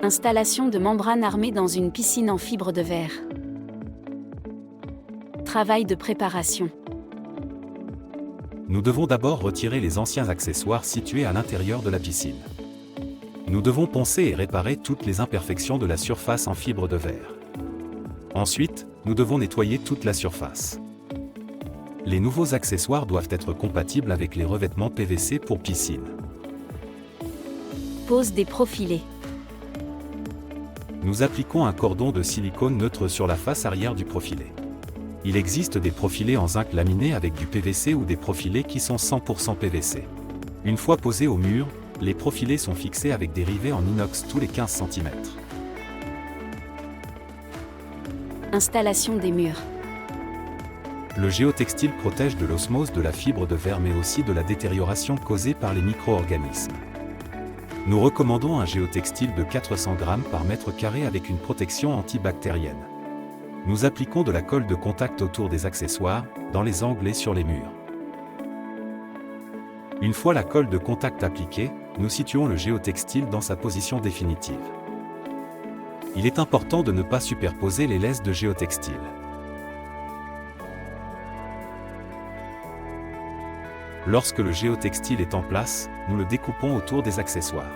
Installation de membrane armée dans une piscine en fibre de verre. Travail de préparation. Nous devons d'abord retirer les anciens accessoires situés à l'intérieur de la piscine. Nous devons poncer et réparer toutes les imperfections de la surface en fibre de verre. Ensuite, nous devons nettoyer toute la surface. Les nouveaux accessoires doivent être compatibles avec les revêtements PVC pour piscine. Pose des profilés. Nous appliquons un cordon de silicone neutre sur la face arrière du profilet. Il existe des profilés en zinc laminé avec du PVC ou des profilés qui sont 100% PVC. Une fois posés au mur, les profilés sont fixés avec des rivets en inox tous les 15 cm. Installation des murs. Le géotextile protège de l'osmose de la fibre de verre mais aussi de la détérioration causée par les micro-organismes. Nous recommandons un géotextile de 400 g par mètre carré avec une protection antibactérienne. Nous appliquons de la colle de contact autour des accessoires, dans les angles et sur les murs. Une fois la colle de contact appliquée, nous situons le géotextile dans sa position définitive. Il est important de ne pas superposer les laisses de géotextile. Lorsque le géotextile est en place, nous le découpons autour des accessoires.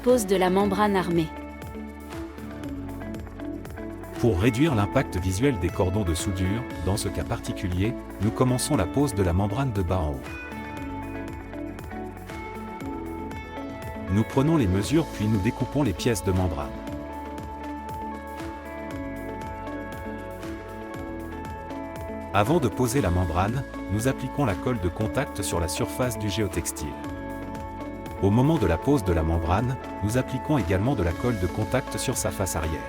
Pose de la membrane armée. Pour réduire l'impact visuel des cordons de soudure, dans ce cas particulier, nous commençons la pose de la membrane de bas en haut. Nous prenons les mesures puis nous découpons les pièces de membrane. Avant de poser la membrane, nous appliquons la colle de contact sur la surface du géotextile. Au moment de la pose de la membrane, nous appliquons également de la colle de contact sur sa face arrière.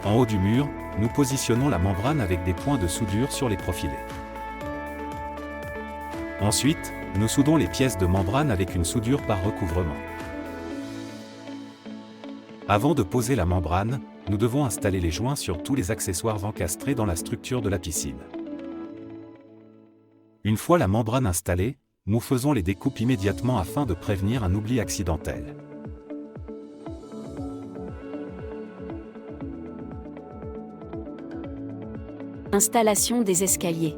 En haut du mur, nous positionnons la membrane avec des points de soudure sur les profilés. Ensuite, nous soudons les pièces de membrane avec une soudure par recouvrement. Avant de poser la membrane, nous devons installer les joints sur tous les accessoires encastrés dans la structure de la piscine. Une fois la membrane installée, nous faisons les découpes immédiatement afin de prévenir un oubli accidentel. Installation des escaliers.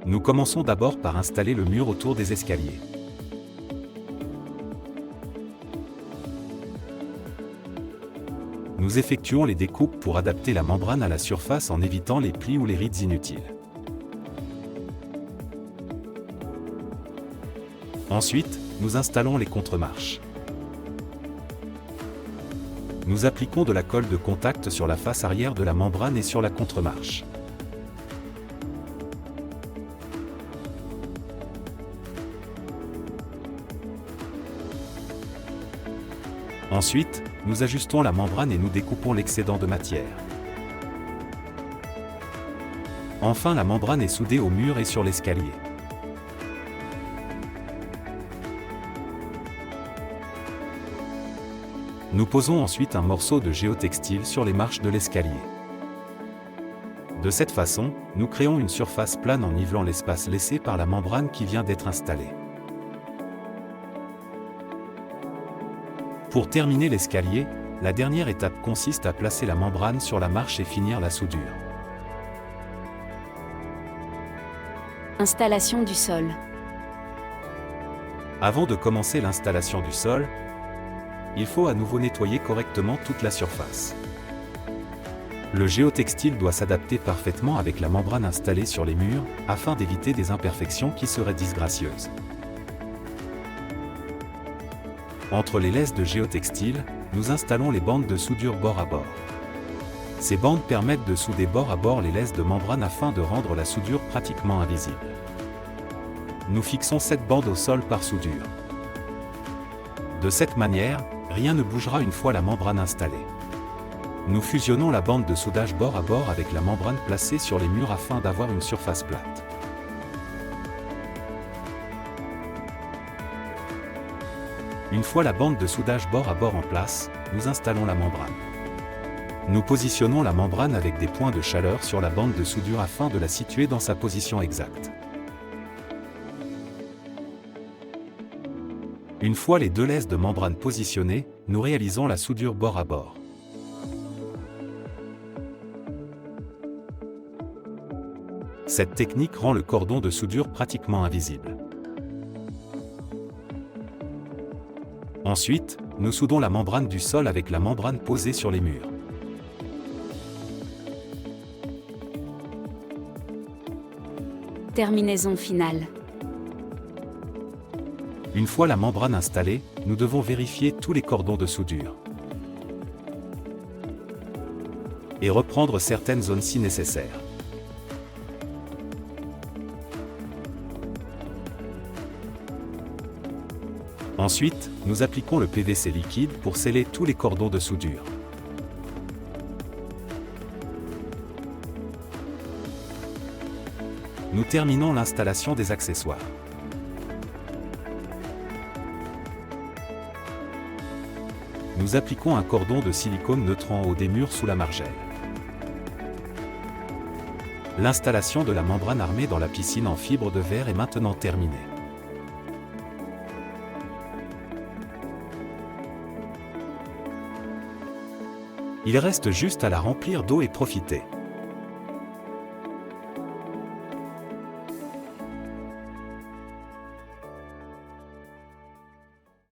Nous commençons d'abord par installer le mur autour des escaliers. Nous effectuons les découpes pour adapter la membrane à la surface en évitant les plis ou les rides inutiles. Ensuite, nous installons les contre-marches. Nous appliquons de la colle de contact sur la face arrière de la membrane et sur la contre-marche. Ensuite, nous ajustons la membrane et nous découpons l'excédent de matière. Enfin, la membrane est soudée au mur et sur l'escalier. Nous posons ensuite un morceau de géotextile sur les marches de l'escalier. De cette façon, nous créons une surface plane en nivelant l'espace laissé par la membrane qui vient d'être installée. Pour terminer l'escalier, la dernière étape consiste à placer la membrane sur la marche et finir la soudure. Installation du sol. Avant de commencer l'installation du sol, il faut à nouveau nettoyer correctement toute la surface. Le géotextile doit s'adapter parfaitement avec la membrane installée sur les murs, afin d'éviter des imperfections qui seraient disgracieuses. Entre les laisses de géotextile, nous installons les bandes de soudure bord à bord. Ces bandes permettent de souder bord à bord les laisses de membrane afin de rendre la soudure pratiquement invisible. Nous fixons cette bande au sol par soudure. De cette manière, rien ne bougera une fois la membrane installée. Nous fusionnons la bande de soudage bord à bord avec la membrane placée sur les murs afin d'avoir une surface plate. Une fois la bande de soudage bord à bord en place, nous installons la membrane. Nous positionnons la membrane avec des points de chaleur sur la bande de soudure afin de la situer dans sa position exacte. Une fois les deux laisses de membrane positionnées, nous réalisons la soudure bord à bord. Cette technique rend le cordon de soudure pratiquement invisible. Ensuite, nous soudons la membrane du sol avec la membrane posée sur les murs. Terminaison finale. Une fois la membrane installée, nous devons vérifier tous les cordons de soudure. Et reprendre certaines zones si nécessaire. Ensuite, nous appliquons le PVC liquide pour sceller tous les cordons de soudure. Nous terminons l'installation des accessoires. Nous appliquons un cordon de silicone neutre en haut des murs sous la margelle. L'installation de la membrane armée dans la piscine en fibre de verre est maintenant terminée. Il reste juste à la remplir d'eau et profiter.